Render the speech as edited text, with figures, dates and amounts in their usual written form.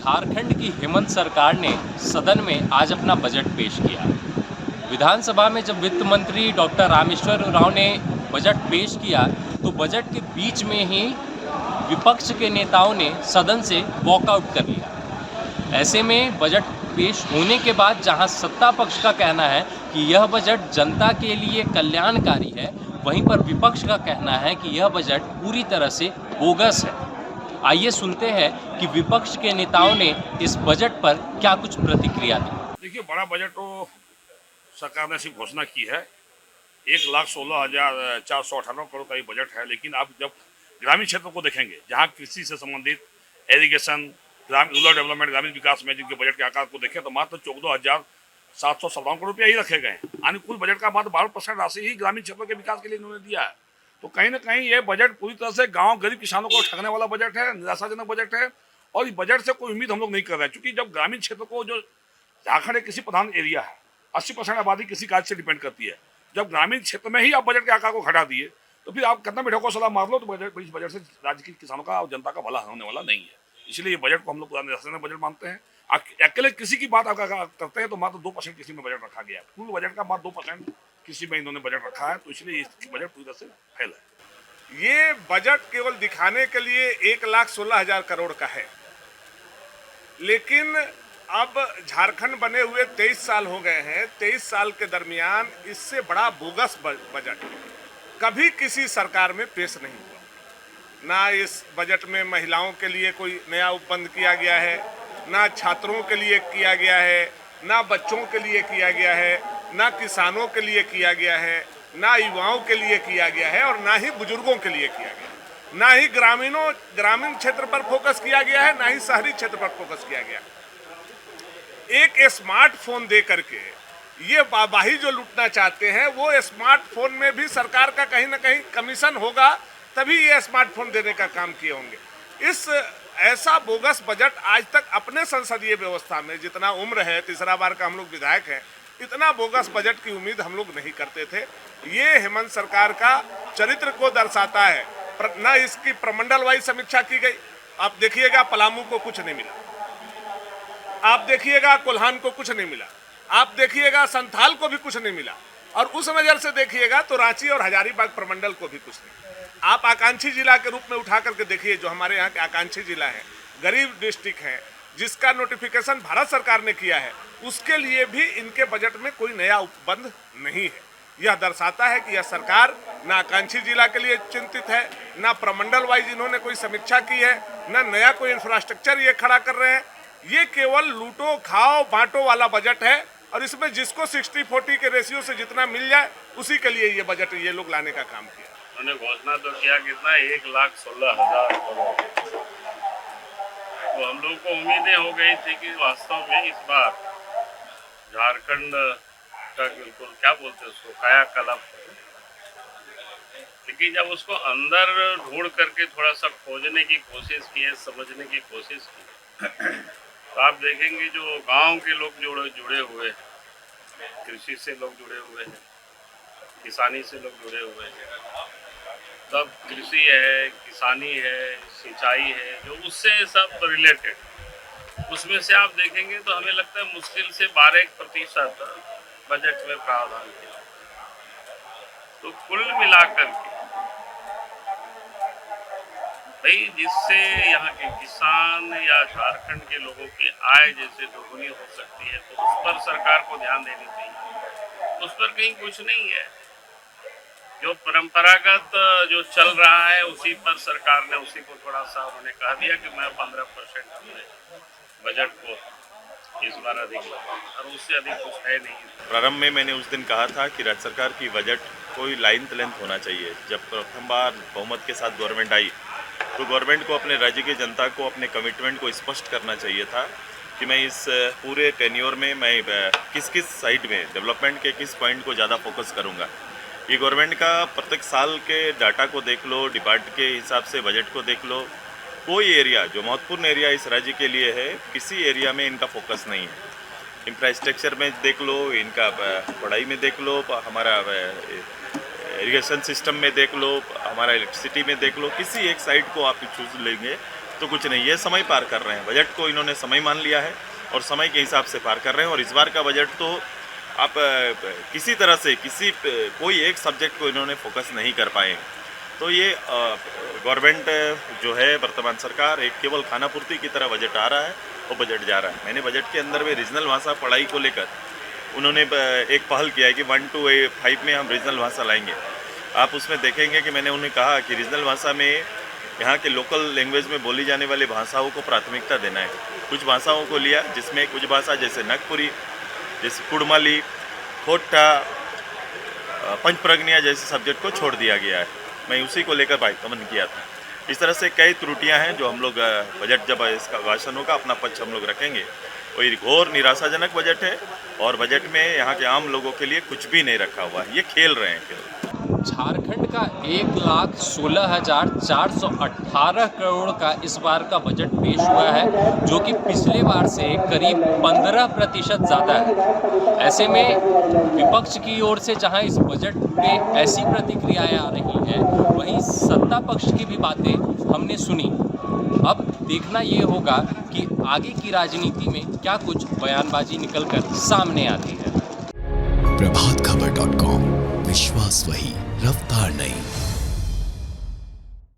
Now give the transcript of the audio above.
झारखंड की हेमंत सरकार ने सदन में आज अपना बजट पेश किया। विधानसभा में जब वित्त मंत्री डॉक्टर रामेश्वर उरांव ने बजट पेश किया तो बजट के बीच में ही विपक्ष के नेताओं ने सदन से वॉकआउट कर लिया। ऐसे में बजट पेश होने के बाद जहां सत्ता पक्ष का कहना है कि यह बजट जनता के लिए कल्याणकारी है, वहीं पर विपक्ष का कहना है कि यह बजट पूरी तरह से बोगस है। आइए सुनते हैं कि विपक्ष के नेताओं ने इस बजट पर क्या कुछ प्रतिक्रिया दी। देखिए, बड़ा बजट तो सरकार ने सिर्फ घोषणा की है। 1,16,498 करोड़ का ये बजट है, लेकिन आप जब ग्रामीण क्षेत्रों को देखेंगे, जहाँ कृषि से संबंधित एरीगेशन, रूरल डेवलपमेंट, ग्रामीण विकास में जिनके बजट के आकार को देखें तो मात्र 14,757 करोड़ रुपया ही रखे गए हैं। यानी कुल बजट का मात्र 12% राशि ही ग्रामीण क्षेत्रों के विकास के लिए इन्होंने दिया है। तो कहीं ना कहीं ये बजट पूरी तरह से गांव गरीब किसानों को ठगने वाला बजट है, निराशाजनक बजट है। और इस बजट से कोई उम्मीद हम लोग नहीं कर रहे हैं, क्योंकि जब ग्रामीण क्षेत्र को, जो झारखंड एक कृषि प्रधान एरिया है, 80% आबादी कृषि कार्य से डिपेंड करती है, जब ग्रामीण क्षेत्र में ही आप बजट के आकार को घटा दिए तो फिर आप कितना भी ढोको सलाह मार लो तो इस बजट से राज्य के किसानों का और जनता का भला होने वाला नहीं है। इसलिए ये बजट को हम लोग पूरा निराशाजनक बजट मानते हैं। अकेले कृषि की बात अगर करते हैं तो मात्र 2% कृषि में बजट रखा गया है। कुल बजट का मात्र 2% कृषि में इन्होंने बजट रखा है, तो इसलिए ये बजट पूरी तरह से फेल है। ये बजट केवल दिखाने के लिए 1,16,000 करोड़ का है, लेकिन अब झारखंड बने हुए 23 साल हो गए हैं। 23 साल के दरमियान इससे बड़ा बोगस बजट कभी किसी सरकार में पेश नहीं हुआ। ना इस बजट में महिलाओं के लिए कोई नया उपबंध किया गया है, ना छात्रों के लिए किया गया है, ना बच्चों के लिए किया गया है, ना किसानों के लिए किया गया है, ना युवाओं के लिए किया गया है और ना ही बुजुर्गों के लिए किया गया है। ना ही ग्रामीण क्षेत्र पर फोकस किया गया है, ना ही शहरी क्षेत्र पर फोकस किया गया। एक स्मार्टफोन दे करके ये बाबाही जो लूटना चाहते हैं, वो स्मार्टफोन में भी सरकार का कहीं ना कहीं कमीशन होगा, तभी ये स्मार्टफोन देने का काम किए होंगे। इस ऐसा बोगस बजट आज तक अपने संसदीय व्यवस्था में, जितना उम्र है, तीसरा बार का हम लोग विधायक हैं, इतना बोगस बजट की उम्मीद हम लोग नहीं करते थे। ये हेमंत सरकार का चरित्र को दर्शाता है। न इसकी प्रमंडल वाइज समीक्षा की गई। आप देखिएगा पलामू को कुछ नहीं मिला, आप देखिएगा कोल्हान को कुछ नहीं मिला, आप देखिएगा संथाल को भी कुछ नहीं मिला, और उस नजर से देखिएगा तो रांची और हजारीबाग प्रमंडल को भी कुछ नहीं। आप आकांक्षी जिला के रूप में उठा करके देखिए, जो हमारे यहाँ के आकांक्षी जिला है, गरीब डिस्ट्रिक्ट है, जिसका नोटिफिकेशन भारत सरकार ने किया है, उसके लिए भी इनके बजट में कोई नया उपबंध नहीं है। यह दर्शाता है कि यह सरकार ना आकांक्षी जिला के लिए चिंतित है, ना प्रमंडल वाइज इन्होंने कोई समीक्षा की है, ना नया कोई इंफ्रास्ट्रक्चर ये खड़ा कर रहे हैं। ये केवल लूटो खाओ बांटो वाला बजट है, और इसमें जिसको 60-40 के रेशियो से जितना मिल जाए उसी के लिए ये बजट ये लोग लाने का काम किया। उन्होंने घोषणा तो किया कितना 1,16,000 करोड़। तो हम लोग को उम्मीदें हो गई थी कि वास्तव में इस बार झारखंड का बिल्कुल क्या बोलते हैं उसको कायाकल्प, लेकिन जब उसको अंदर ढूंढ करके थोड़ा सा खोजने की कोशिश की है, समझने की कोशिश की, तो आप देखेंगे जो गांव के लोग जुड़े हुए हैं, कृषि से लोग जुड़े हुए हैं, किसानी से लोग जुड़े हुए हैं, तब कृषि है, किसानी है, सिंचाई है, जो उससे सब रिलेटेड, उसमें से आप देखेंगे तो हमें लगता है मुश्किल से 12% बजट में प्रावधान किया। तो कुल मिलाकर के भाई, जिससे यहाँ के किसान या झारखंड के लोगों की आय जैसे दोगुनी हो सकती है, तो उस पर सरकार को ध्यान देनी चाहिए। उस पर कहीं कुछ नहीं है। जो परंपरागत जो चल रहा है उसी पर सरकार ने, उसी को थोड़ा सा उन्होंने कहा दिया कि मैं 15% अपने बजट को इस बार अधिक लगा, और उससे अधिक कुछ है नहीं। प्रारंभ में मैंने उस दिन कहा था कि राज्य सरकार की बजट कोई लाइन लेंथ होना चाहिए। जब प्रथम बार बहुमत के साथ गवर्नमेंट आई तो गवर्नमेंट को अपने राज्य की जनता को अपने कमिटमेंट को स्पष्ट करना चाहिए था कि मैं इस पूरे टेन्योर में मैं किस किस साइड में डेवलपमेंट के किस पॉइंट को ज़्यादा फोकस करूँगा। ये गवर्नमेंट का प्रत्येक साल के डाटा को देख लो, डिपार्ट के हिसाब से बजट को देख लो, कोई एरिया जो महत्वपूर्ण एरिया इस राज्य के लिए है, किसी एरिया में इनका फोकस नहीं है। इंफ्रास्ट्रक्चर में देख लो, इनका पढ़ाई में देख लो, हमारा इरिगेशन सिस्टम में देख लो, हमारा इलेक्ट्रिसिटी में देख लो, किसी एक साइड को आप चूज लेंगे तो कुछ नहीं, ये समय पार कर रहे हैं। बजट को इन्होंने समय मान लिया है और समय के हिसाब से पार कर रहे हैं। और इस बार का बजट तो आप किसी तरह से कोई एक सब्जेक्ट को इन्होंने फोकस नहीं कर पाए। तो ये गवर्नमेंट जो है वर्तमान सरकार एक केवल खाना पूर्ति की तरह बजट आ रहा है और बजट जा रहा है। मैंने बजट के अंदर में रीजनल भाषा पढ़ाई को लेकर उन्होंने एक पहल किया है कि 1 to 5 में हम रीजनल भाषा लाएंगे। आप उसमें देखेंगे कि मैंने उन्हें कहा कि रीजनल भाषा में यहाँ के लोकल लैंग्वेज में बोली जाने वाली भाषाओं को प्राथमिकता देना है। कुछ भाषाओं को लिया जिसमें कुछ भाषा जैसे नागपुरी, जैसे कुड़माली, खोटा, पंचप्रज्ञा जैसे सब्जेक्ट को छोड़ दिया गया है। मैं उसी को लेकर बाइकमन किया था। इस तरह से कई त्रुटियां हैं जो हम लोग बजट जब इसका भाषण होगा अपना पक्ष हम लोग रखेंगे। और ये घोर निराशाजनक बजट है और बजट में यहाँ के आम लोगों के लिए कुछ भी नहीं रखा हुआ है। ये खेल रहे हैं केवल। झारखंड का 1,16,418 करोड़ का इस बार का बजट पेश हुआ है, जो कि पिछले बार से करीब 15% ज़्यादा है। ऐसे में विपक्ष की ओर से जहां इस बजट पे ऐसी प्रतिक्रियाएं आ रही हैं, वहीं सत्ता पक्ष की भी बातें हमने सुनी। अब देखना ये होगा कि आगे की राजनीति में क्या कुछ बयानबाजी निकलकर सामने आती है। प्रभातखबर.com, विश्वास वही, रफ्तार नहीं।